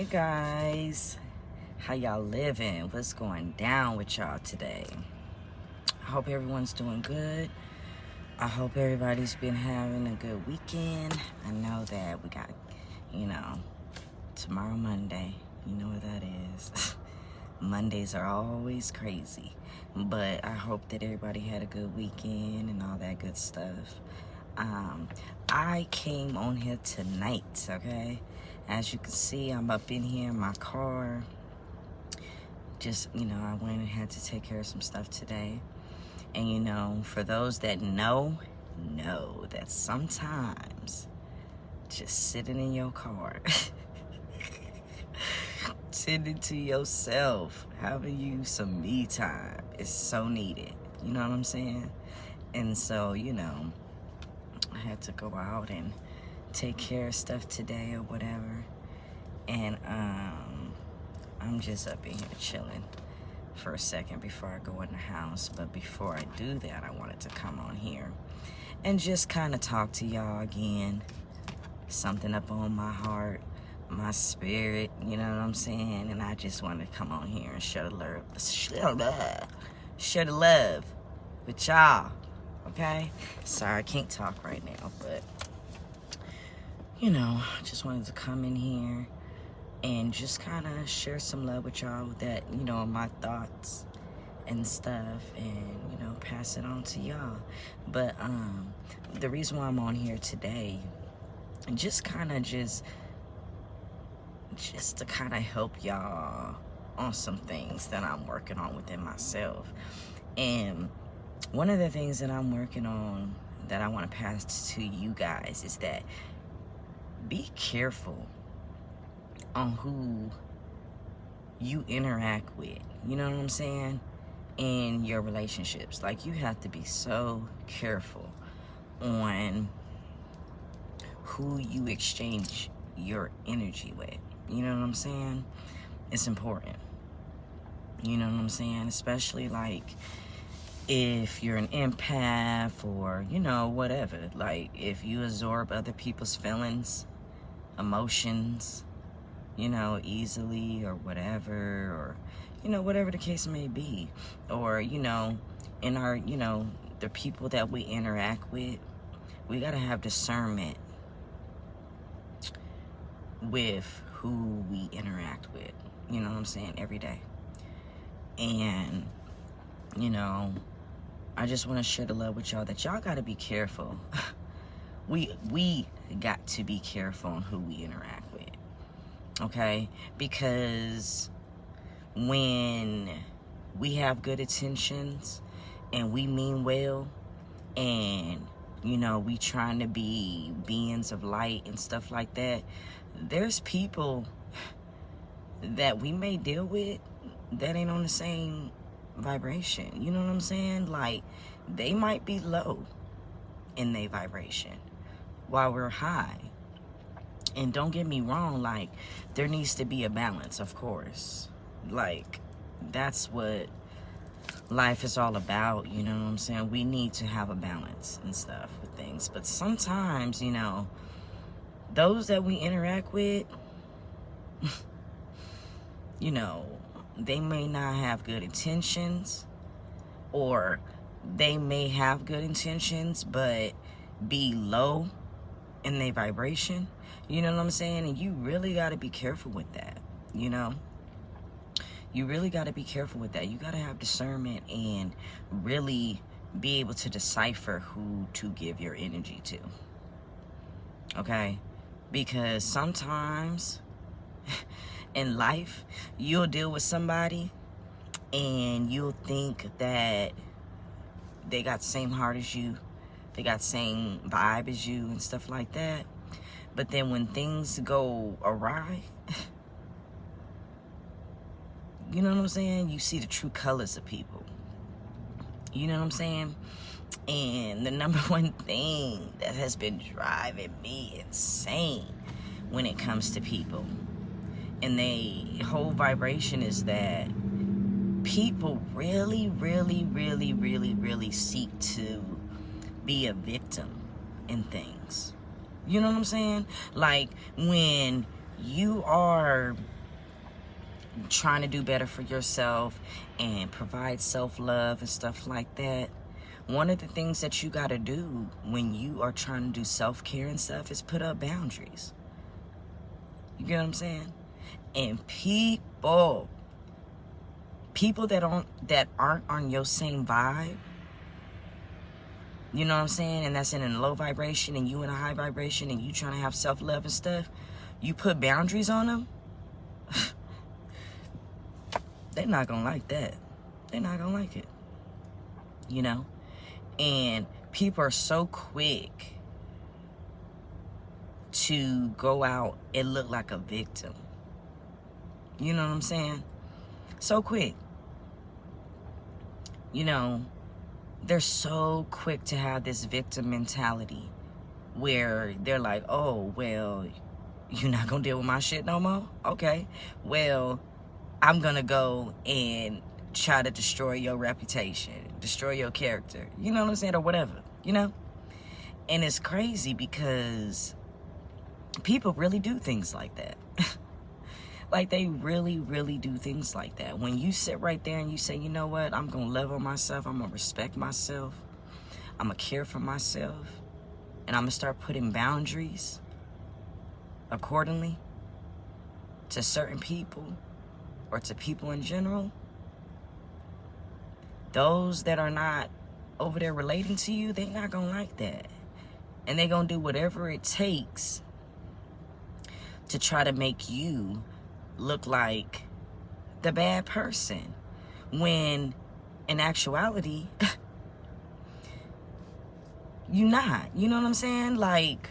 Hey guys, how y'all living? What's going down with y'all today? I hope everyone's doing good. I hope everybody's been having a good weekend. I know that we got, tomorrow Monday. You know what that is. Mondays are always crazy. But I hope that everybody had a good weekend and all that good stuff. I came on here tonight, okay? As you can see, I'm up in here in my car. Just, I went and had to take care of some stuff today. And, for those that know that sometimes just sitting in your car, tending to yourself, having you some me time is so needed. You know what I'm saying? And so, I had to go out and take care of stuff today or whatever. And I'm just up in here chilling for a second before I go in the house. But before I do that, I wanted to come on here and just kind of talk to y'all again. Something up on my heart, my spirit, you know what I'm saying? And I just wanted to come on here and share the love with y'all. Okay? Sorry, I can't talk right now, but I just wanted to come in here and just kind of share some love with y'all that, my thoughts and stuff, and, pass it on to y'all. But the reason why I'm on here today, just kind of just to kind of help y'all on some things that I'm working on within myself. And one of the things that I'm working on that I want to pass to you guys is that be careful on who you interact with. You know what I'm saying? In your relationships. Like, you have to be so careful on who you exchange your energy with. You know what I'm saying? It's important. You know what I'm saying? Especially, like, if you're an empath or, whatever. Like, if you absorb other people's feelings, emotions, easily or whatever, or, whatever the case may be. Or, in our, the people that we interact with, we got to have discernment with who we interact with. You know what I'm saying? Every day. And, I just want to share the love with y'all that y'all got to be careful. We got to be careful on who we interact with. Okay? Because when we have good intentions and we mean well and, we trying to be beings of light and stuff like that, there's people that we may deal with that ain't on the same vibration. You know what I'm saying? Like, they might be low in their vibration while we're high. And don't get me wrong, like, there needs to be a balance, of course. Like, that's what life is all about, you know what I'm saying? We need to have a balance and stuff with things. But sometimes, those that we interact with, they may not have good intentions, or they may have good intentions but be low in their vibration. You know what I'm saying? And you really got to be careful with that. You really got to be careful with that. You got to have discernment and really be able to decipher who to give your energy to. Okay? Because sometimes in life, you'll deal with somebody and you'll think that they got the same heart as you, they got the same vibe as you and stuff like that. But then when things go awry, you know what I'm saying? You see the true colors of people. You know what I'm saying? And the number one thing that has been driving me insane when it comes to people and the whole vibration is that people really, really, really, really, really seek to be a victim in things. You know what I'm saying? Like, when you are trying to do better for yourself and provide self-love and stuff like that, one of the things that you got to do when you are trying to do self-care and stuff is put up boundaries. You get what I'm saying? And people that aren't on your same vibe, you know what I'm saying, and that's in a low vibration and you in a high vibration and you trying to have self-love and stuff, you put boundaries on them, they're not gonna like that. They're not gonna like it, you know. And people are so quick to go out and look like a victim. You know what I'm saying? So quick. You know, they're so quick to have this victim mentality where they're like, oh, well, you're not gonna deal with my shit no more? Okay. Well, I'm gonna go and try to destroy your reputation, destroy your character. You know what I'm saying? Or whatever, you know? And it's crazy because people really do things like that. Like, they really, really do things like that. When you sit right there and you say, you know what, I'm going to love on myself, I'm going to respect myself, I'm going to care for myself, and I'm going to start putting boundaries accordingly to certain people or to people in general, those that are not over there relating to you, they're not going to like that. And they're going to do whatever it takes to try to make you look like the bad person, when in actuality you're not. You know what I'm saying? Like,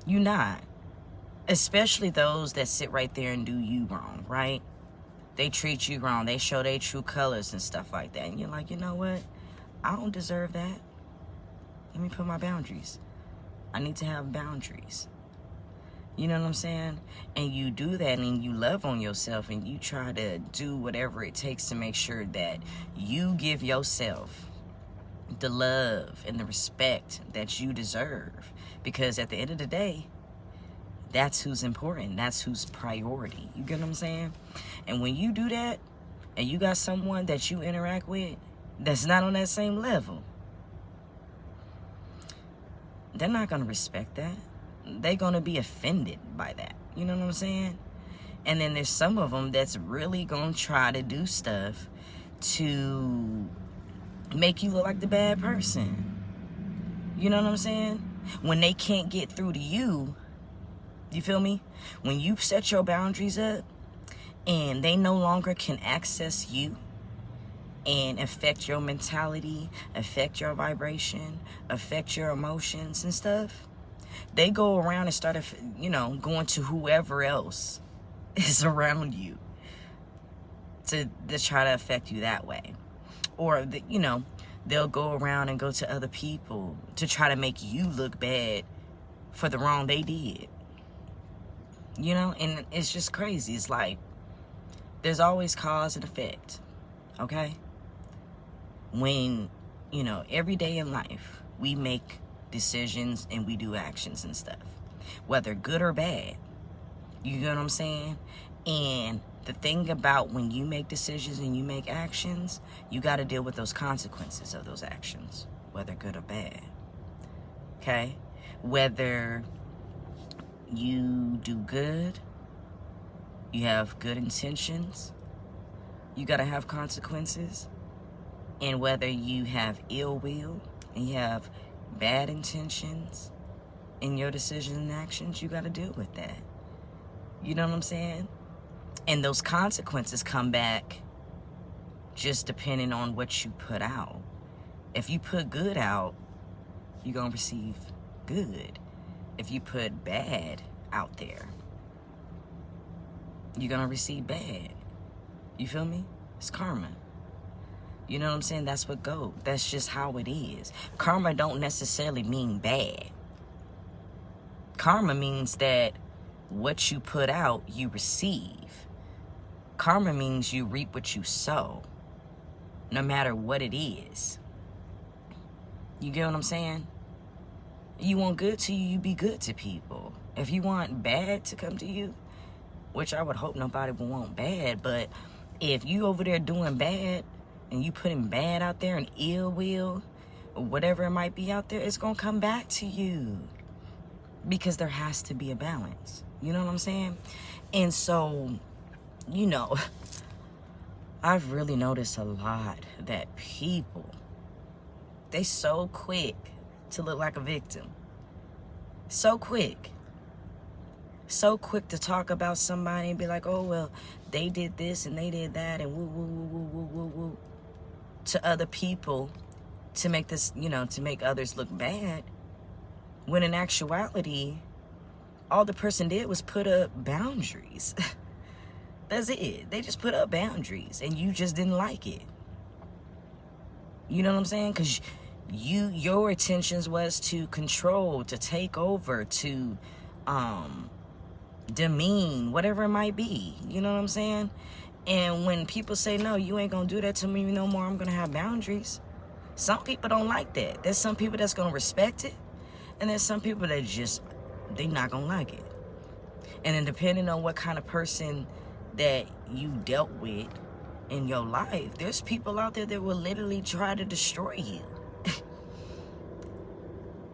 you're not. Especially those that sit right there and do you wrong, right? They treat you wrong, they show their true colors and stuff like that, and you're like, you know what, I don't deserve that. Let me put my boundaries. I need to have boundaries. You know what I'm saying? And you do that and you love on yourself and you try to do whatever it takes to make sure that you give yourself the love and the respect that you deserve. Because at the end of the day, that's who's important. That's who's priority. You get what I'm saying? And when you do that and you got someone that you interact with that's not on that same level, they're not going to respect that. They're going to be offended by that. You know what I'm saying? And then there's some of them that's really going to try to do stuff to make you look like the bad person. You know what I'm saying? When they can't get through to you, you feel me? When you set your boundaries up and they no longer can access you and affect your mentality, affect your vibration, affect your emotions and stuff, they go around and start, you know, going to whoever else is around you to try to affect you that way. Or, you know, they'll go around and go to other people to try to make you look bad for the wrong they did. You know, and it's just crazy. It's like, there's always cause and effect, okay? When, you know, every day in life, we make decisions and we do actions and stuff, whether good or bad. You know what I'm saying? And the thing about when you make decisions and you make actions, you got to deal with those consequences of those actions, whether good or bad. Okay? Whether you do good, you have good intentions, you got to have consequences. And whether you have ill will and you have bad intentions in your decisions and actions, you got to deal with that. You know what I'm saying? And those consequences come back just depending on what you put out. If you put good out, you're going to receive good. If you put bad out there, you're going to receive bad. You feel me? It's karma. You know what I'm saying? That's what goes. That's just how it is. Karma don't necessarily mean bad. Karma means that what you put out, you receive. Karma means you reap what you sow, no matter what it is. You get what I'm saying? You want good to you, you be good to people. If you want bad to come to you, which I would hope nobody would want bad, but if you over there doing bad and you putting bad out there and ill will or whatever it might be out there, it's gonna come back to you, because there has to be a balance. You know what I'm saying? And so, you know, I've really noticed a lot that people, they so quick to look like a victim. So quick to talk about somebody and be like, oh, well, they did this and they did that and woo, woo, woo, woo, woo, woo, woo, to other people to make this, you know, to make others look bad. When in actuality, all the person did was put up boundaries. That's it. They just put up boundaries and you just didn't like it. You know what I'm saying? Because your intentions was to control, to take over, to demean, whatever it might be. You know what I'm saying? And when people say, no, you ain't gonna do that to me no more, I'm gonna have boundaries. Some people don't like that. There's some people that's gonna respect it, and there's some people that just, they not gonna like it. And then depending on what kind of person that you dealt with in your life, there's people out there that will literally try to destroy you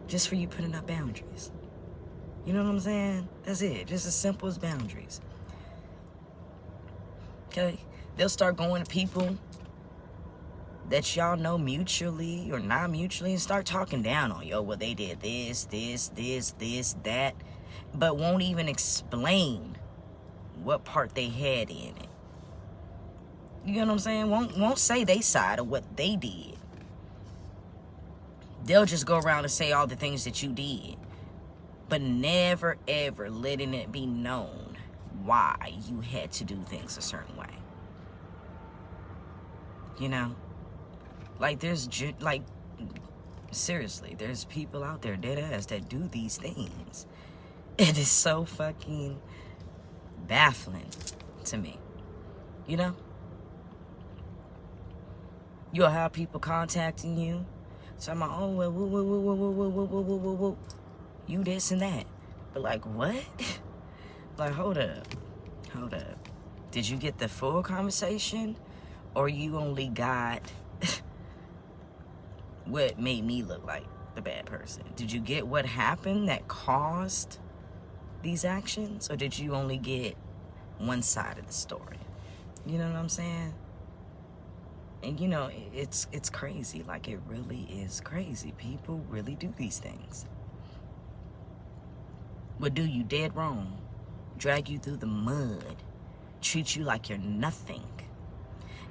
just for you putting up boundaries. You know what I'm saying? That's it. Just as simple as boundaries. Okay? They'll start going to people that y'all know mutually or not mutually and start talking down on, yo, well, they did this, that, but won't even explain what part they had in it. You know what I'm saying? Won't say they side of what they did. They'll just go around and say all the things that you did, but never ever letting it be known why you had to do things a certain way. You know? Like, seriously, there's people out there, dead ass, that do these things. It is so fucking baffling to me. You know? You'll have people contacting you, talking about, oh, well, woo, you this and that. But like, what? Like, hold up. Did you get the full conversation? Or you only got what made me look like the bad person? Did you get what happened that caused these actions? Or did you only get one side of the story? You know what I'm saying? And you know, it's crazy. Like, it really is crazy. People really do these things. Would do you dead wrong, drag you through the mud, treat you like you're nothing.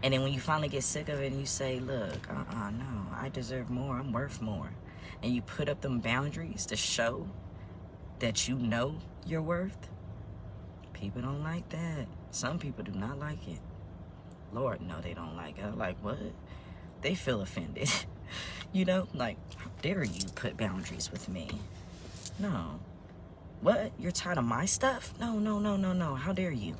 And then when you finally get sick of it and you say, look, no, I deserve more, I'm worth more. And you put up them boundaries to show that you know your worth, people don't like that. Some people do not like it. Lord, no, they don't like it. I'm like, what? They feel offended. You know, like, how dare you put boundaries with me? No. What? You're tired of my stuff? No. How dare you?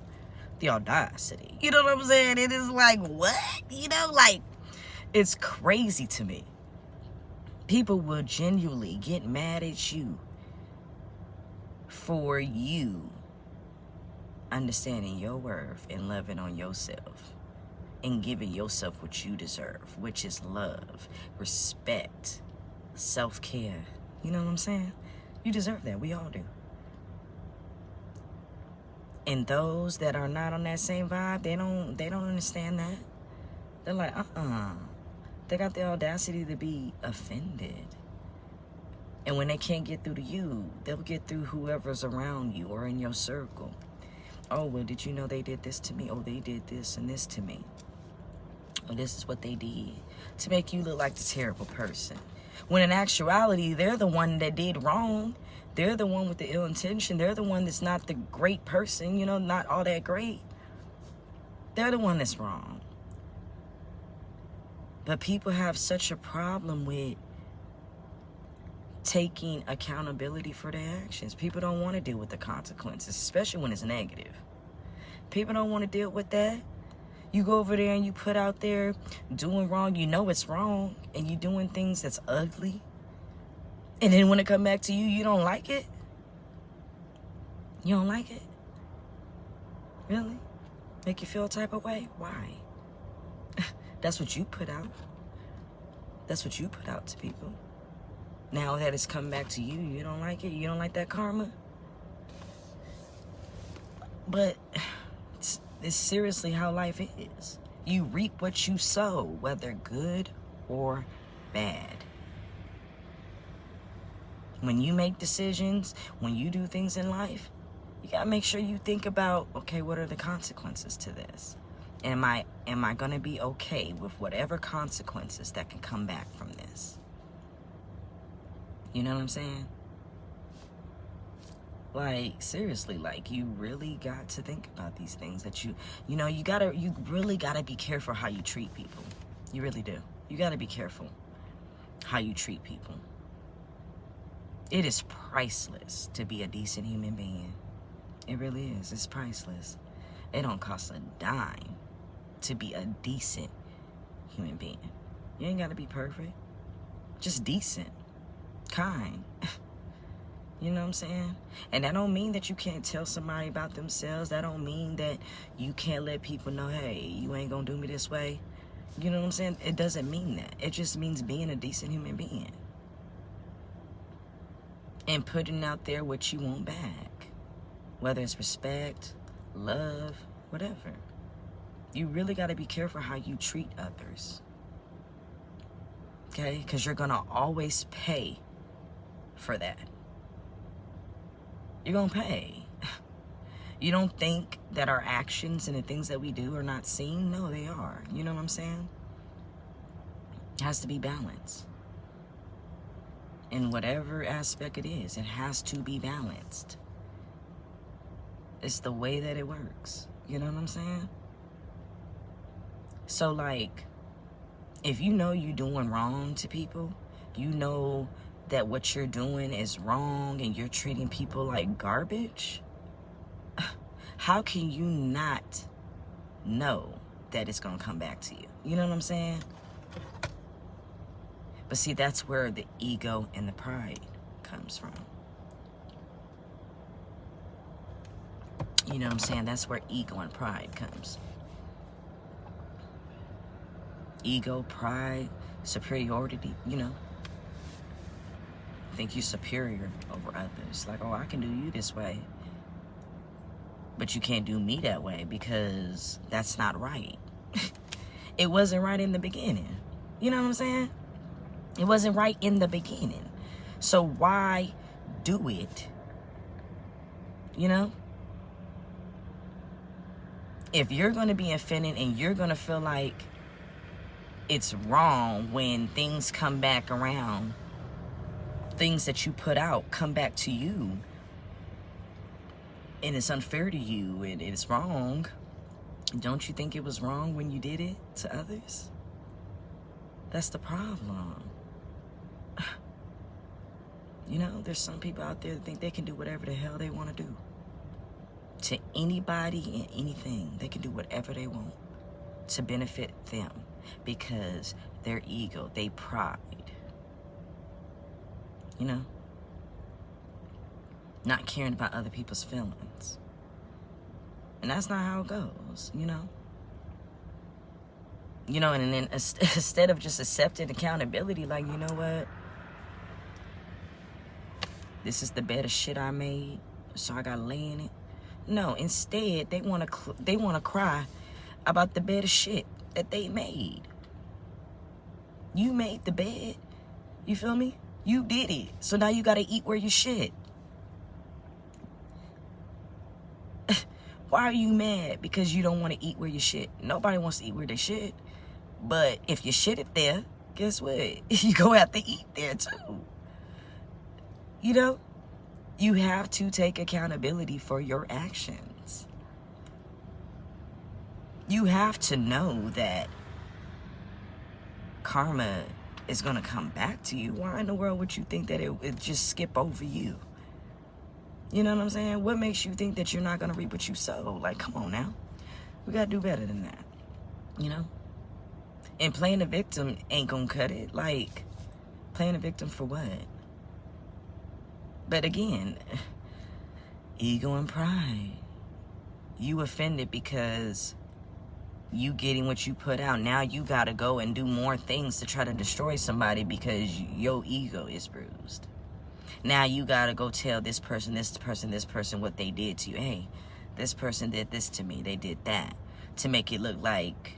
The audacity. You know what I'm saying? It is like, what? You know, like, it's crazy to me. People will genuinely get mad at you for you understanding your worth and loving on yourself and giving yourself what you deserve, which is love, respect, self-care. You know what I'm saying? You deserve that. We all do. And those that are not on that same vibe, they don't understand that. They're like, They got the audacity to be offended. And when they can't get through to you, they'll get through whoever's around you or in your circle. Oh, well, did you know they did this to me? Oh, they did this and this to me. Oh, this is what they did. To make you look like the terrible person. When in actuality, they're the one that did wrong. They're the one with the ill intention. They're the one that's not the great person, you know, not all that great. They're the one that's wrong. But people have such a problem with taking accountability for their actions. People don't want to deal with the consequences, especially when it's negative. People don't want to deal with that. You go over there and you put out there doing wrong. You know it's wrong. And you're doing things that's ugly. And then when it come back to you, you don't like it. You don't like it? Really? Make you feel a type of way? Why? That's what you put out. That's what you put out to people. Now that it's come back to you, you don't like it? You don't like that karma? But it's seriously how life is. You reap what you sow, whether good or bad. When you make decisions, when you do things in life, you gotta make sure you think about, okay, what are the consequences to this? Am I gonna be okay with whatever consequences that can come back from this? You know what I'm saying? Like, seriously, like, you really got to think about these things that you really gotta be careful how you treat people. You really do. You gotta be careful how you treat people. It is priceless to be a decent human being. It really is. It's priceless. It don't cost a dime to be a decent human being. You ain't gotta be perfect. Just decent. Kind. You know what I'm saying? And that don't mean that you can't tell somebody about themselves. That don't mean that you can't let people know, hey, you ain't gonna do me this way. You know what I'm saying? It doesn't mean that. It just means being a decent human being. And putting out there what you want back. Whether it's respect, love, whatever. You really got to be careful how you treat others. Okay? Because you're going to always pay for that. You're going to pay. You don't think that our actions and the things that we do are not seen? No, they are. You know what I'm saying? It has to be balanced. In whatever aspect it is, it has to be balanced. It's the way that it works. You know what I'm saying? So, like, if you know you're doing wrong to people, you know that what you're doing is wrong and you're treating people like garbage, how can you not know that it's going to come back to you? You know what I'm saying? But see, that's where the ego and the pride comes from. You know what I'm saying? That's where ego and pride comes. Ego, pride, superiority, you know. Think you're superior over others. Like, oh, I can do you this way. But you can't do me that way because that's not right. It wasn't right in the beginning. You know what I'm saying? It wasn't right in the beginning. So why do it? You know? If you're going to be offended and you're going to feel like it's wrong when things come back around, things that you put out come back to you, and it's unfair to you and it's wrong, don't you think it was wrong when you did it to others? That's the problem. You know, there's some people out there that think they can do whatever the hell they want to do. To anybody and anything, they can do whatever they want to benefit them because their ego, their pride. You know? Not caring about other people's feelings. And that's not how it goes, you know? You know, and then instead of just accepting accountability, like, you know what? This is the bed of shit I made, so I gotta lay in it. No, instead, they wanna cry about the bed of shit that they made. You made the bed. You feel me? You did it. So now you gotta eat where you shit. Why are you mad? Because you don't want to eat where you shit. Nobody wants to eat where they shit. But if you shit it there, guess what? You go have to eat there too. You know? You have to take accountability for your actions. You have to know that karma is going to come back to you. Why in the world would you think that it would just skip over you? You know what I'm saying? What makes you think that you're not going to reap what you sow? Like, come on now. We got to do better than that. You know? And playing the victim ain't going to cut it. Like, playing the victim for what? But again, Ego and pride. You offended because you getting what you put out. Now you gotta go and do more things to try to destroy somebody because your ego is bruised. Now you gotta go tell this person what they did to you. Hey, this person did this to me, they did that, to make it look like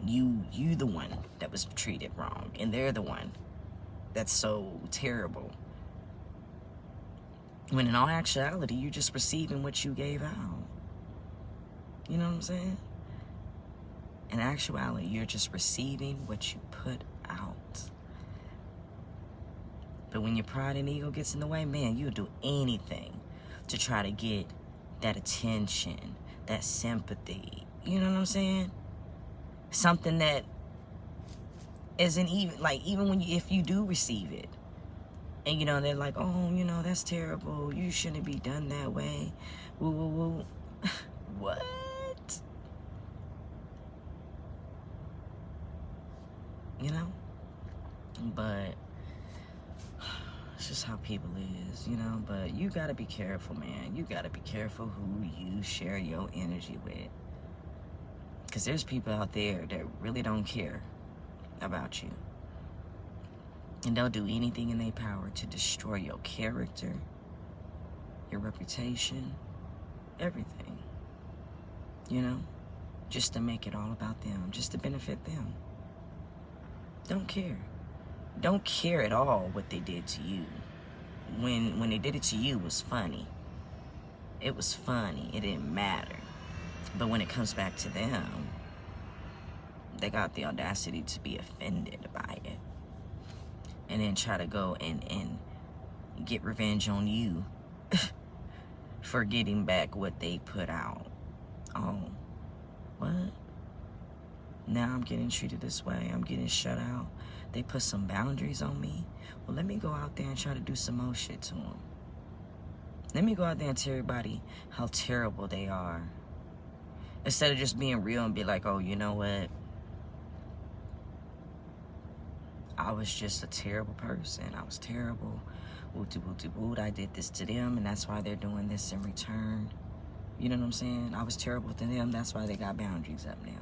you the one that was treated wrong and they're the one that's so terrible. When in all actuality, you're just receiving what you gave out. You know what I'm saying? In actuality, you're just receiving what you put out. But when your pride and ego gets in the way, man, you'll do anything to try to get that attention, that sympathy. You know what I'm saying? Something that isn't even, like, even when if you do receive it, and, you know, they're like, oh, you know, that's terrible. You shouldn't be done that way. Woo, woo, woo. What? You know? But it's just how people is, you know? But you gotta be careful, man. You gotta be careful who you share your energy with. Because there's people out there that really don't care about you. And they'll do anything in their power to destroy your character, your reputation, everything. You know? Just to make it all about them, just to benefit them. Don't care. Don't care at all what they did to you. When they did it to you, it was funny. It was funny. It didn't matter. But when it comes back to them, they got the audacity to be offended by it. And then try to go and get revenge on you for getting back what they put out. Oh, what? Now I'm getting treated this way. I'm getting shut out. They put some boundaries on me. Well, let me go out there and try to do some more shit to them. Let me go out there and tell everybody how terrible they are. Instead of just being real and be like, oh, you know what? I was just a terrible person. I was terrible. Woot-de-woot-de-woot. I did this to them, and that's why they're doing this in return. You know what I'm saying? I was terrible to them. That's why they got boundaries up now.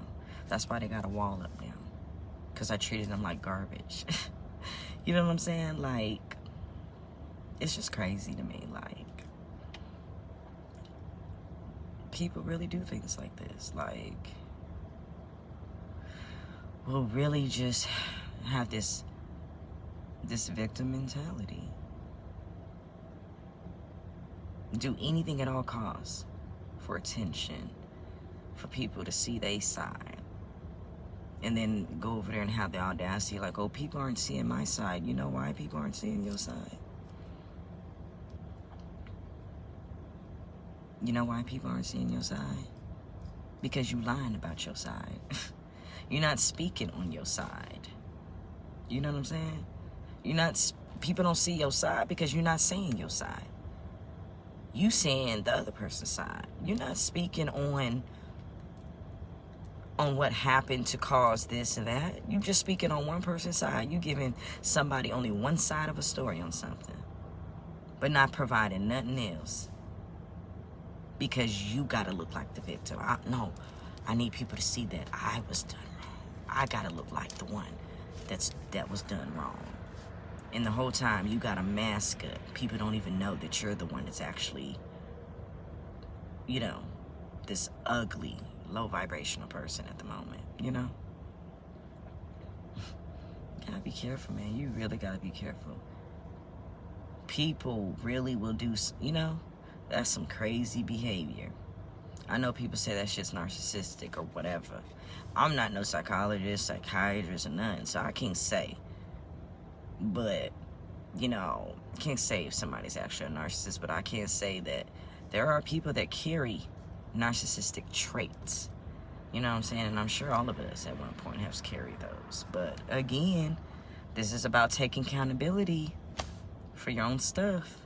That's why they got a wall up now. Because I treated them like garbage. You know what I'm saying? Like, it's just crazy to me. Like, people really do things like this. Like, will really just have this victim mentality. Do anything at all costs for attention, for people to see their side. And then go over there and have the audacity like, oh, people aren't seeing my side. You know why people aren't seeing your side? You know why people aren't seeing your side? Because you lying about your side. You're not speaking on your side. You know what I'm saying? People don't see your side because you're not saying your side. You saying the other person's side. You're not speaking on what happened to cause this and that. You just speaking on one person's side. You giving somebody only one side of a story on something, but not providing nothing else because you gotta look like the victim. I need people to see that I was done wrong. I gotta look like the one that was done wrong. And the whole time you got a mask up. People don't even know that you're the one that's actually, you know, this ugly, low vibrational person at the moment, you know? You gotta be careful, man. You really gotta be careful. People really will do, you know, that's some crazy behavior. I know people say that shit's narcissistic or whatever. I'm not no psychologist, psychiatrist, or nothing, so I can't say. But, you know, can't say if somebody's actually a narcissist, but I can say that there are people that carry narcissistic traits. You know what I'm saying? And I'm sure all of us at one point have carried those. But again, this is about taking accountability for your own stuff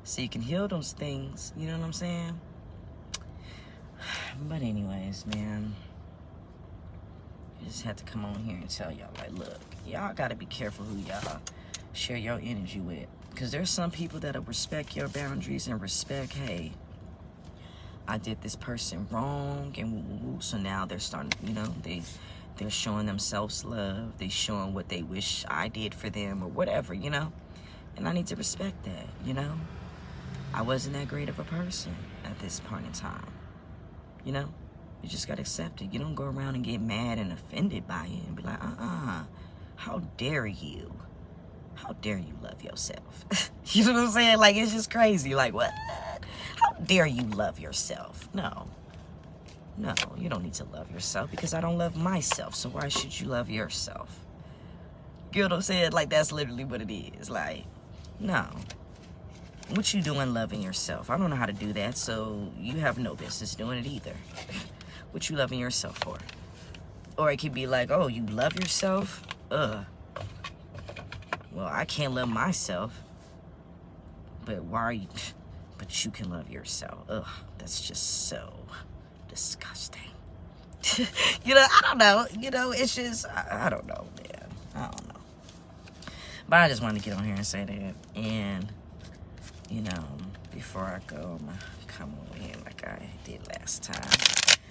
so you can heal those things. You know what I'm saying? But anyways, man, I just had to come on here and tell y'all, like, look, y'all gotta be careful who y'all share your energy with. Because there's some people that'll respect your boundaries and respect, hey, I did this person wrong, and woo-woo-woo. So now they're starting, you know, they're showing themselves love. They're showing what they wish I did for them or whatever, you know. And I need to respect that, you know. I wasn't that great of a person at this point in time, you know. You just got to accept it. You don't go around and get mad and offended by it and be like, how dare you? How dare you love yourself? You know what I'm saying? Like, it's just crazy. Like, what? How dare you love yourself? No, you don't need to love yourself because I don't love myself. So why should you love yourself? You know what I'm saying? Like, that's literally what it is. Like, no. What you doing loving yourself? I don't know how to do that, so you have no business doing it either. What you loving yourself for? Or it could be like, oh, you love yourself? Well, I can't love myself. But why are you... But you can love yourself. That's just so disgusting. You know, I don't know. You know, it's just... I don't know, man. I don't know. But I just wanted to get on here and say that. And, you know, before I go, I'm going to come over here like I did last time.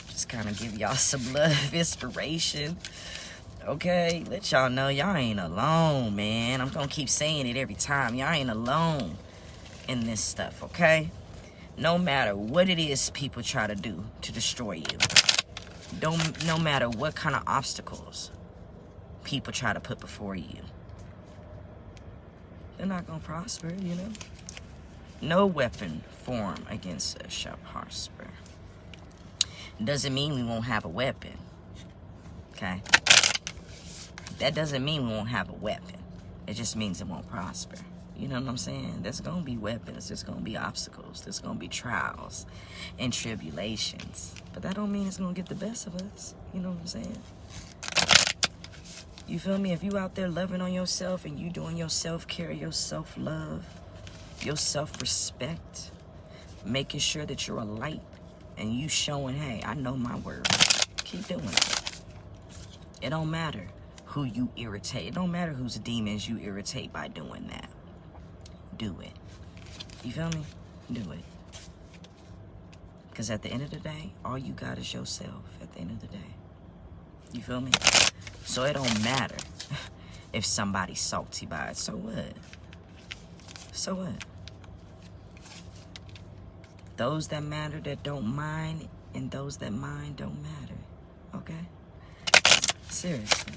Just kind of give y'all some love, inspiration. Okay? Let y'all know y'all ain't alone, man. I'm going to keep saying it every time. Y'all ain't alone in this stuff, okay? No matter what it is people try to do to destroy you. No matter what kind of obstacles people try to put before you. They're not going to prosper, you know? No weapon formed against us shall prosper. Doesn't mean we won't have a weapon. Okay? That doesn't mean we won't have a weapon. It just means it won't prosper. You know what I'm saying? There's going to be weapons. There's going to be obstacles. There's going to be trials and tribulations. But that don't mean it's going to get the best of us. You know what I'm saying? You feel me? If you out there loving on yourself and you doing your self-care, your self-love, your self-respect, making sure that you're a light and you showing, hey, I know my word. Keep doing it. It don't matter who you irritate. It don't matter whose demons you irritate by doing that. Do it. You feel me? Do it. Because at the end of the day, all you got is yourself at the end of the day. You feel me? So it don't matter if somebody's salty by it. So what? So what? Those that matter that don't mind, and those that mind don't matter. Okay? Seriously.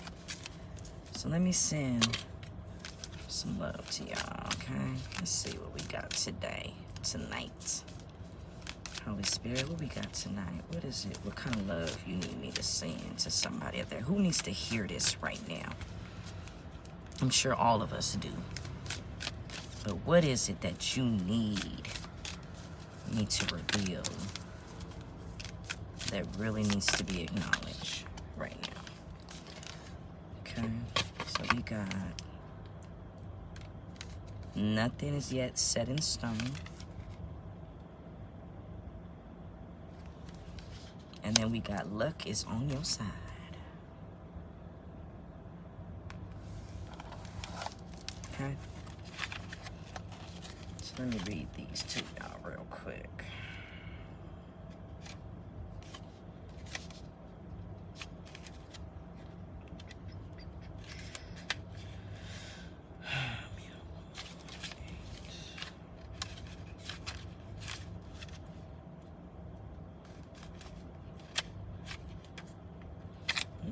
So let me send some love to y'all, okay? Let's see what we got tonight. Holy Spirit, what we got tonight? What is it? What kind of love you need me to send to somebody out there? Who needs to hear this right now? I'm sure all of us do. But what is it that you need me to reveal that really needs to be acknowledged right now? Okay, so we got nothing is yet set in stone. And then we got luck is on your side. Okay. So let me read these to y'all real quick.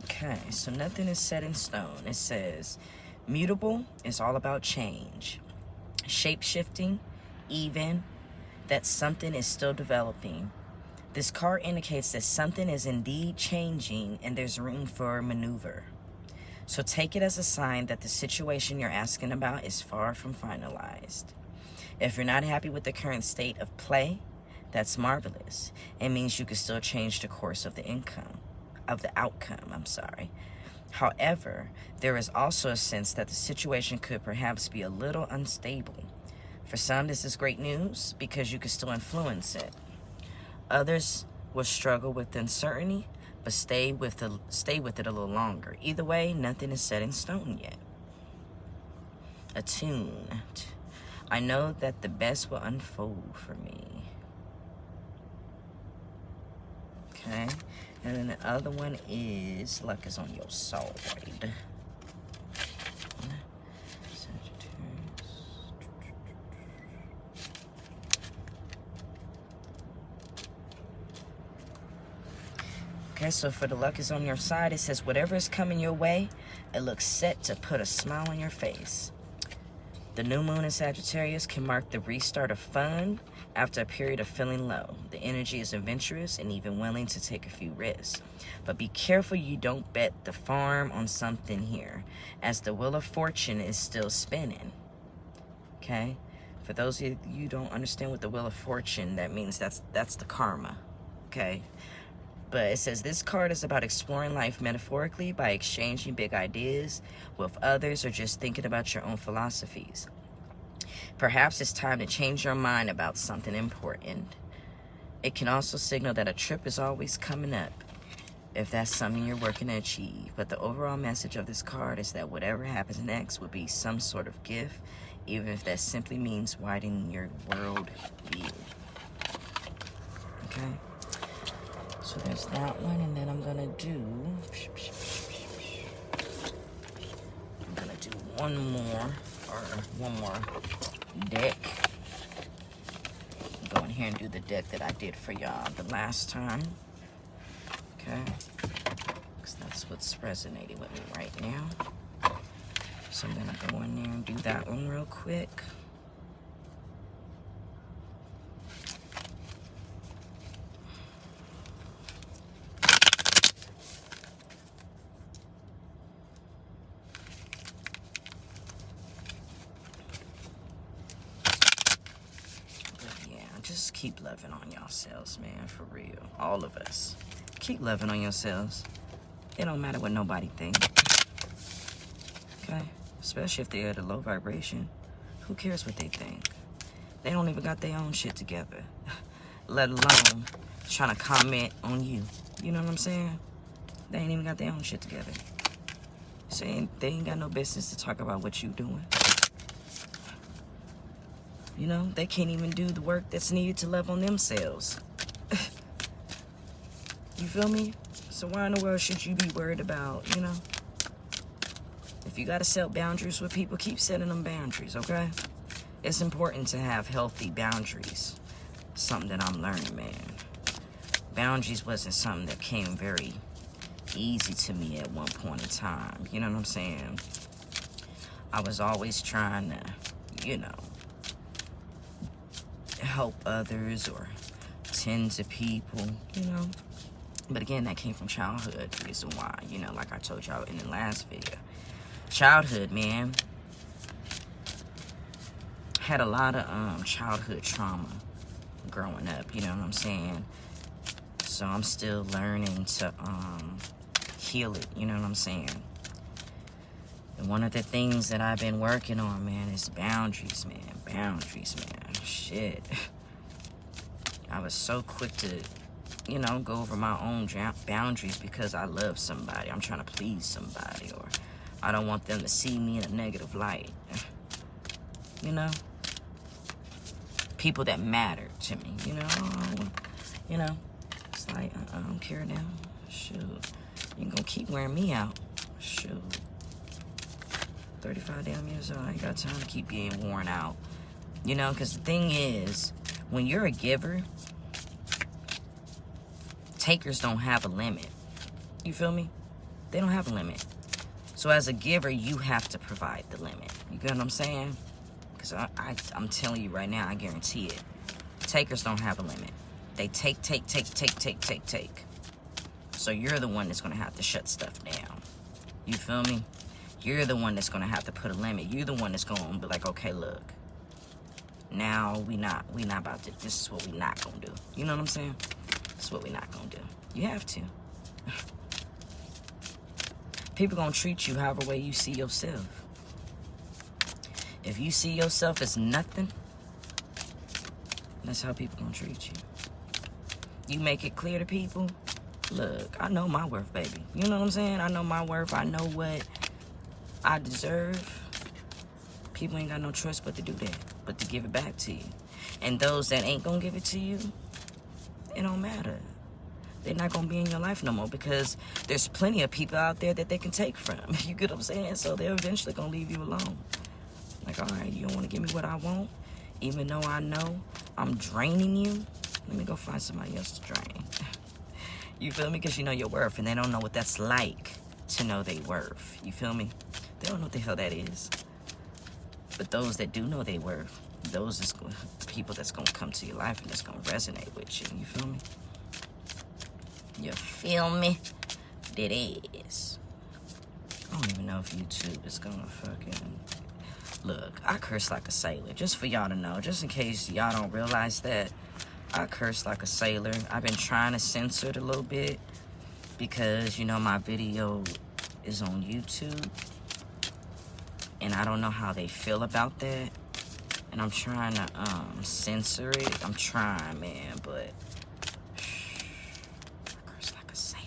Okay, so nothing is set in stone. It says, mutable is all about change. Shape-shifting, even, that something is still developing. This card indicates that something is indeed changing and there's room for maneuver. So take it as a sign that the situation you're asking about is far from finalized. If you're not happy with the current state of play, that's marvelous. It means you can still change the course of the outcome. However, there is also a sense that the situation could perhaps be a little unstable. For some, this is great news because you can still influence it. Others will struggle with uncertainty, but stay with it a little longer. Either way, nothing is set in stone yet. Attuned. I know that the best will unfold for me. Okay. And then the other one is luck is on your side. Okay, so for the luck is on your side, it says whatever is coming your way, it looks set to put a smile on your face. The new moon in Sagittarius can mark the restart of fun after a period of feeling low. The energy is adventurous and even willing to take a few risks. But be careful you don't bet the farm on something here, as the wheel of fortune is still spinning. Okay? For those of you who don't understand what the wheel of fortune, that means that's the karma. Okay? But it says this card is about exploring life metaphorically by exchanging big ideas with others or just thinking about your own philosophies. Perhaps it's time to change your mind about something important. It can also signal that a trip is always coming up, if that's something you're working to achieve. But the overall message of this card is that whatever happens next will be some sort of gift, even if that simply means widening your world view. Okay? So there's that one, and then I'm gonna do one more deck. Go in here and do the deck that I did for y'all the last time. Okay, because that's what's resonating with me right now. So I'm gonna go in there and do that one real quick. Just keep loving on yourselves, man, for real. All of us. Keep loving on yourselves. It don't matter what nobody thinks. Okay? Especially if they're at a low vibration. Who cares what they think? They don't even got their own shit together. Let alone trying to comment on you. You know what I'm saying? They ain't even got their own shit together. So they ain't got no business to talk about what you doing. You know, they can't even do the work that's needed to love on themselves. You feel me? So why in the world should you be worried about, you know? If you gotta set boundaries with people, keep setting them boundaries, okay? It's important to have healthy boundaries. Something that I'm learning, man. Boundaries wasn't something that came very easy to me at one point in time. You know what I'm saying? I was always trying to, you know, help others or tend to people, you know. But again, that came from childhood. The reason why, you know, like I told y'all in the last video. Childhood, man. Had a lot of childhood trauma growing up, you know what I'm saying? So I'm still learning to heal it, you know what I'm saying? And one of the things that I've been working on, man, is boundaries, man. Boundaries, man. Shit. I was so quick to, you know, go over my own boundaries because I love somebody. I'm trying to please somebody, or I don't want them to see me in a negative light. You know? People that matter to me, you know? You know? It's like, I don't care now. Shoot. You gonna keep wearing me out. Shoot. 35 damn years old. I ain't got time to keep being worn out. You know, because the thing is, when you're a giver, takers don't have a limit. You feel me? They don't have a limit. So as a giver, you have to provide the limit. You get what I'm saying? Because I'm telling you right now, I guarantee it. Takers don't have a limit. They take. So you're the one that's going to have to shut stuff down. You feel me? You're the one that's going to have to put a limit. You're the one that's going to be like, okay, look. Now we not about to, this is what we not going to do. You know what I'm saying? This is what we not going to do. You have to. People going to treat you however way you see yourself. If you see yourself as nothing, that's how people going to treat you. You make it clear to people, look, I know my worth, baby. You know what I'm saying? I know my worth. I know what I deserve. People ain't got no choice but to do that. but to give it back to you. And those that ain't gonna give it to you, it don't matter. They're not gonna be in your life no more, because there's plenty of people out there that they can take from. You get what I'm saying? So they're eventually gonna leave you alone. Like, all right, you don't want to give me what I want, even though I know I'm draining you. Let me go find somebody else to drain. You feel me? Because you know your worth, and they don't know what that's like to know their worth. You feel me? They don't know what the hell that is. But those that do know their worth, those is people that's gonna come to your life and that's gonna resonate with you. You feel me? You feel me? That is. I don't even know if YouTube is gonna fucking... Look, I curse like a sailor. Just for y'all to know. Just in case y'all don't realize that. I curse like a sailor. I've been trying to censor it a little bit because, you know, my video is on YouTube. And I don't know how they feel about that. And I'm trying to censor it. I'm trying, man, but... I curse like a sailor.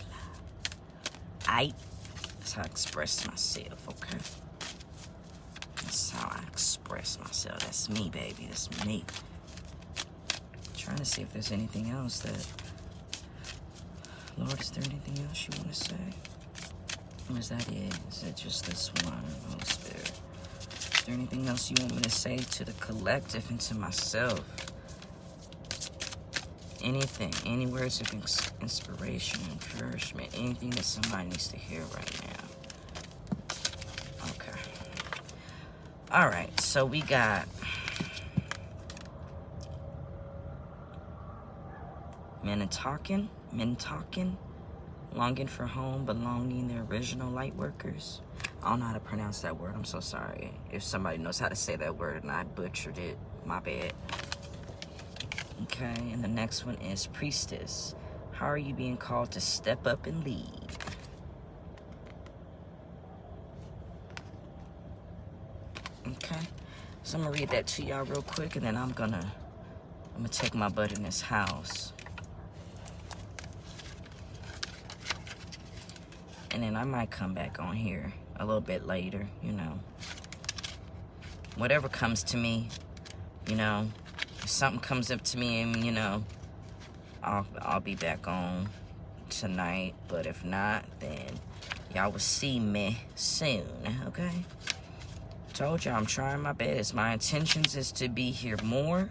That's how I express myself, okay? That's how I express myself. That's me, baby. That's me. Trying to see if there's anything else that... Lord, is there anything else you want to say? Or is that it? Is it just this one, Holy Spirit? Is there anything else you want me to say to the collective and to myself? Anything, any words of inspiration, encouragement, anything that somebody needs to hear right now. Okay. All right, so we got Minnetonka, longing for home, belonging, the original light workers. I don't know how to pronounce that word. I'm so sorry. If somebody knows how to say that word and I butchered it, my bad. Okay, and the next one is priestess. How are you being called to step up and lead? Okay, so I'm gonna read that to y'all real quick, and then I'm gonna take my butt in this house. And then I might come back on here a little bit later, you know. Whatever comes to me, you know. If something comes up to me and, you know, I'll be back on tonight. But if not, then y'all will see me soon, okay? Told y'all I'm trying my best. My intentions is to be here more,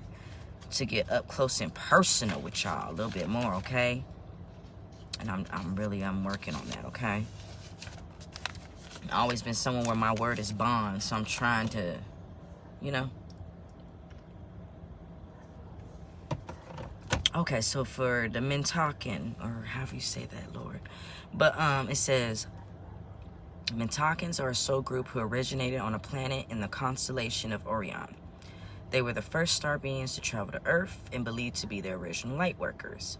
to get up close and personal with y'all a little bit more, okay? And I'm working on that, okay? I've always been someone where my word is bond, so I'm trying to, you know. Okay, so for the Minnetonka, or however you say that, Lord. But it says, Minnetonkas are a soul group who originated on a planet in the constellation of Orion. They were the first star beings to travel to Earth and believed to be the original light workers.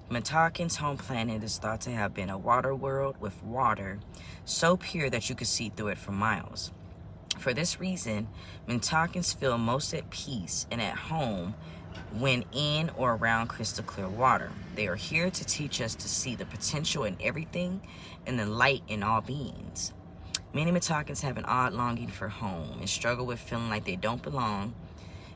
Minnetonka's home planet is thought to have been a water world with water so pure that you could see through it for miles. For this reason, Minnetonkas feel most at peace and at home when in or around crystal clear water. They are here to teach us to see the potential in everything and the light in all beings. Many Minnetonkas have an odd longing for home and struggle with feeling like they don't belong.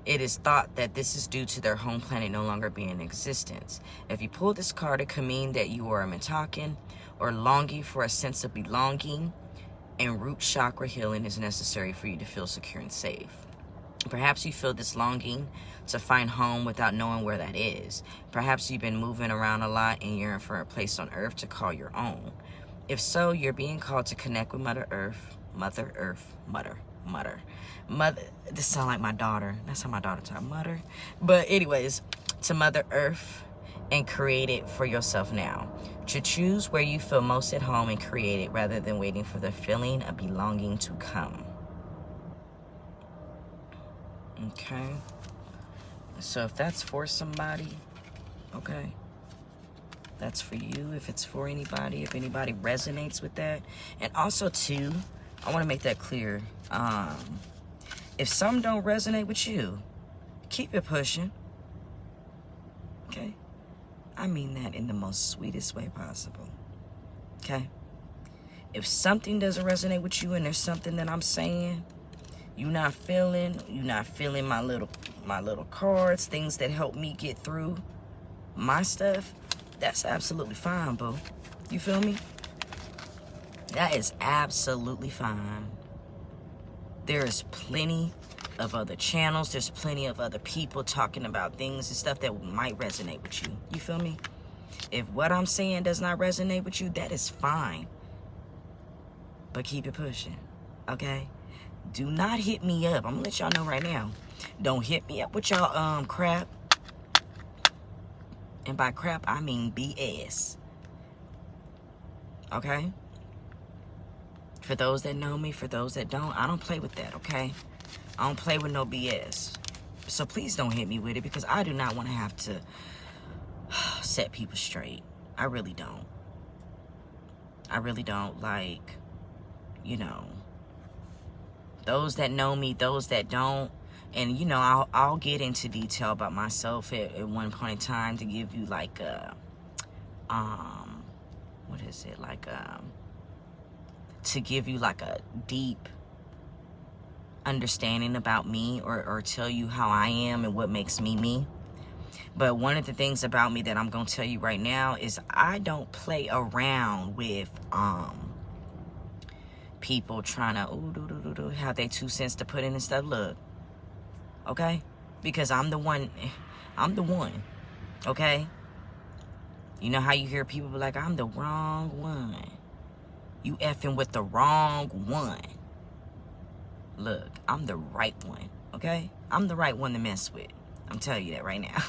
It is thought that this is due to their home planet no longer being in existence. If you pull this card, it could mean that you are a Minnetonka or longing for a sense of belonging, and root chakra healing is necessary for you to feel secure and safe. Perhaps you feel this longing to find home without knowing where that is. Perhaps you've been moving around a lot and yearn for a place on Earth to call your own. If so, you're being called to connect with Mother Earth. This sounds like my daughter. That's how my daughter talks, mother. But anyways, to Mother Earth and create it for yourself now. To choose where you feel most at home and create it rather than waiting for the feeling of belonging to come. Okay. So if that's for somebody, okay, that's for you. If it's for anybody, if anybody resonates with that. And also too, I want to make that clear. If some don't resonate with you, keep it pushing. Okay? I mean that in the most sweetest way possible. Okay? If something doesn't resonate with you and there's something that I'm saying you're not feeling my little cards, things that help me get through my stuff, that's absolutely fine, boo. You feel me? That is absolutely fine. There is plenty of other channels. There's plenty of other people talking about things and stuff that might resonate with you. You feel me? If what I'm saying does not resonate with you, that is fine. But keep it pushing, okay? Do not hit me up. I'm gonna let y'all know right now. Don't hit me up with y'all crap. And by crap, I mean BS. Okay? For those that know me, for those that don't, I don't play with that, okay? I don't play with no BS. So please don't hit me with it, because I do not want to have to set people straight. I really don't. I really don't. Like, you know, those that know me, those that don't, and you know, I'll get into detail about myself at one point in time to give you like a what is it, like to give you like a deep understanding about me, or tell you how I am and what makes me me. But one of the things about me that I'm gonna tell you right now is I don't play around with people trying to have their 2 cents to put in and stuff. Look, okay, because I'm the one, okay? You know how you hear people be like, I'm the wrong one. You effing with the wrong one. Look, I'm the right one, okay? I'm the right one to mess with. I'm telling you that right now.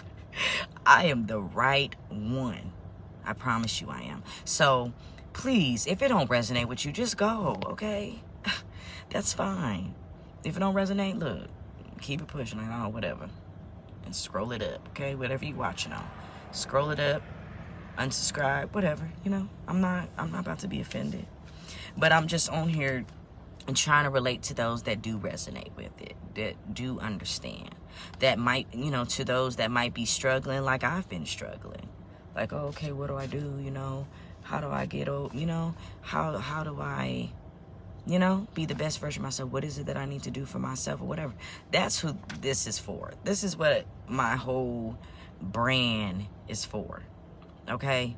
I am the right one. I promise you I am. So, please, if it don't resonate with you, just go, okay? That's fine. If it don't resonate, look, keep it pushing, like, oh, whatever. And scroll it up, okay? Whatever you watching on. Scroll it up, unsubscribe, whatever, you know? I'm not about to be offended. But I'm just on here and trying to relate to those that do resonate with it, that do understand. That might, you know, to those that might be struggling like I've been struggling. Like, oh, okay, what do I do, you know? How do I get over, you know? How do I, you know, be the best version of myself? What is it that I need to do for myself or whatever? That's who this is for. This is what my whole brand is for, okay?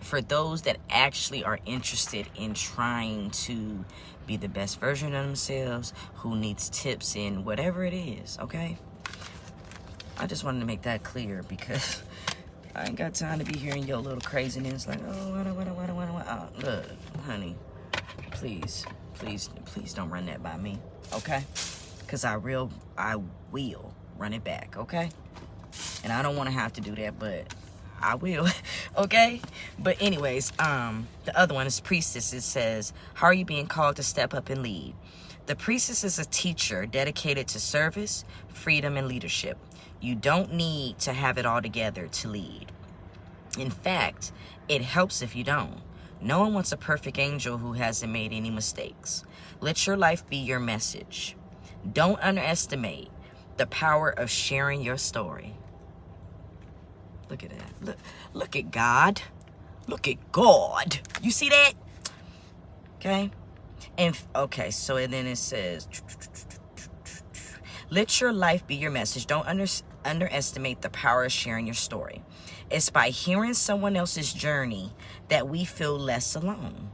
For those that actually are interested in trying to be the best version of themselves, who needs tips in whatever it is, okay? I just wanted to make that clear, because I ain't got time to be hearing your little craziness like, oh, what. Look, honey, please don't run that by me, okay? Because I will run it back, okay? And I don't want to have to do that, but I will, okay? But anyways, the other one is Priestess. It says, how are you being called to step up and lead? The Priestess is a teacher dedicated to service, freedom, and leadership. You don't need to have it all together to lead. In fact, it helps if you don't. No one wants a perfect angel who hasn't made any mistakes. Let your life be your message. Don't underestimate the power of sharing your story. Look at that. Look at God. Look at God. You see that? Okay. And okay, so and then it says, let your life be your message. Don't underestimate the power of sharing your story. It's by hearing someone else's journey that we feel less alone.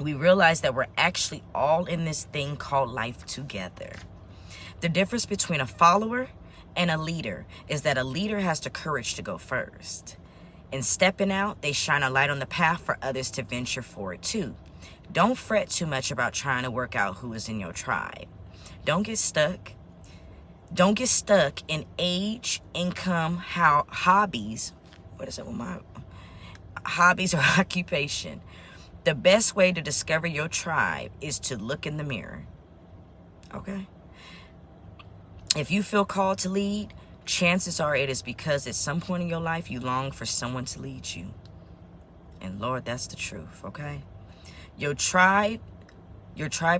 We realize that we're actually all in this thing called life together. The difference between a follower and a leader is that a leader has the courage to go first. In stepping out, they shine a light on the path for others to venture forward too. Don't fret too much about trying to work out who is in your tribe. Don't get stuck. Don't get stuck in age, income, hobbies. What is it with my hobbies or occupation? The best way to discover your tribe is to look in the mirror. Okay? If you feel called to lead, chances are it is because at some point in your life you long for someone to lead you. And Lord, that's the truth, okay? Your tribe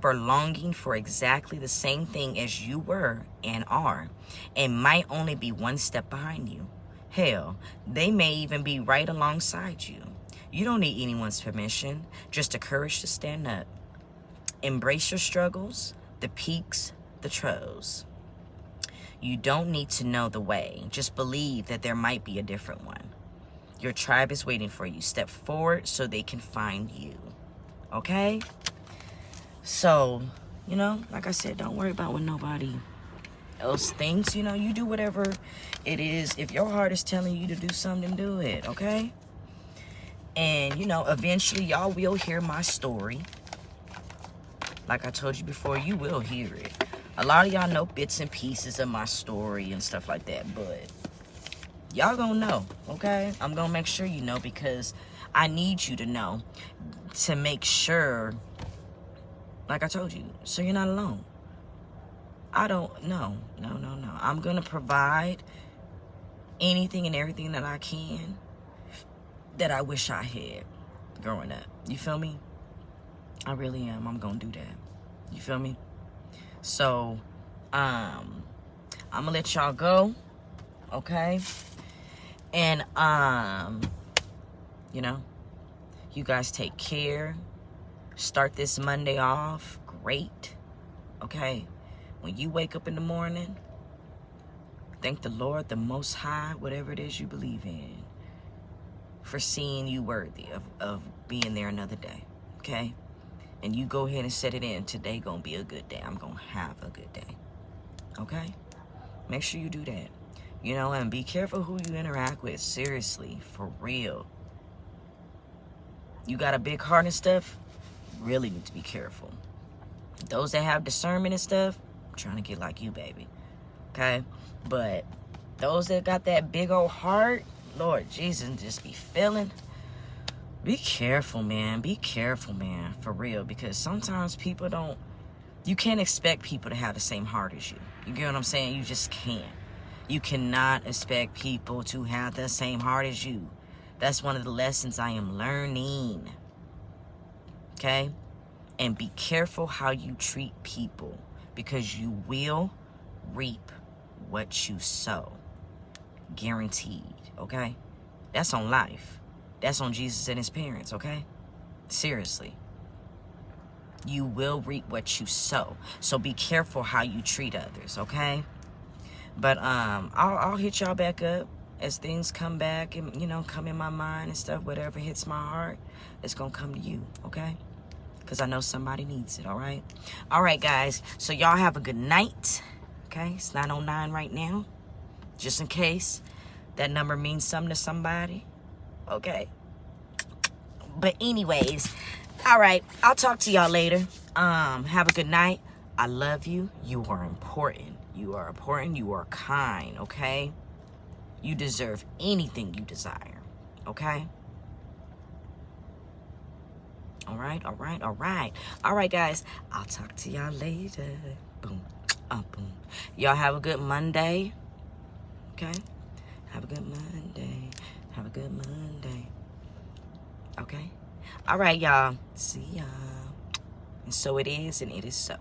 are longing for exactly the same thing as you were and are, and might only be one step behind you. Hell, they may even be right alongside you. You don't need anyone's permission, just the courage to stand up. Embrace your struggles, the peaks, the trails. You don't need to know the way. Just believe that there might be a different one. Your tribe is waiting for you. Step forward so they can find you. Okay? So, you know, like I said, don't worry about what nobody else thinks. You know, you do whatever it is. If your heart is telling you to do something, do it. Okay? And, you know, eventually y'all will hear my story. Like I told you before, you will hear it. A lot of y'all know bits and pieces of my story and stuff like that, but y'all gonna know, okay? I'm gonna make sure you know, because I need you to know, to make sure, like I told you, so you're not alone. No. I'm gonna provide anything and everything that I can that I wish I had growing up. You feel me? I really am. I'm gonna do that. You feel me? So, I'm gonna let y'all go, okay? And, you know, you guys take care. Start this Monday off great, okay? When you wake up in the morning, thank the Lord, the Most High, whatever it is you believe in, for seeing you worthy of being there another day, okay? And you go ahead and set it in. Today gonna be a good day. I'm gonna have a good day. Okay? Make sure you do that. You know, and be careful who you interact with. Seriously, for real. You got a big heart and stuff, really need to be careful. Those that have discernment and stuff, I'm trying to get like you, baby. Okay? But those that got that big old heart, Lord Jesus, just be feeling. Be careful, man. Be careful, man. For real. Because sometimes people don't... You can't expect people to have the same heart as you. You get what I'm saying? You just can't. You cannot expect people to have the same heart as you. That's one of the lessons I am learning. Okay? And be careful how you treat people. Because you will reap what you sow. Guaranteed. Okay? That's on life. That's on Jesus and his parents, okay? Seriously. You will reap what you sow. So be careful how you treat others, okay? But I'll hit y'all back up as things come back and, you know, come in my mind and stuff. Whatever hits my heart, it's going to come to you, okay? Because I know somebody needs it, all right? All right, guys. So y'all have a good night, okay? It's 9:09 right now. Just in case that number means something to somebody. Okay. But anyways, all right, I'll talk to y'all later. Have a good night. I love you. You are important. You are important. You are kind, okay? You deserve anything you desire, okay? All right. All right, guys. I'll talk to y'all later. Boom. Boom. Y'all have a good Monday, okay? Have a good Monday. Have a good Monday. Okay? All right, y'all. See y'all. And so it is, and it is so.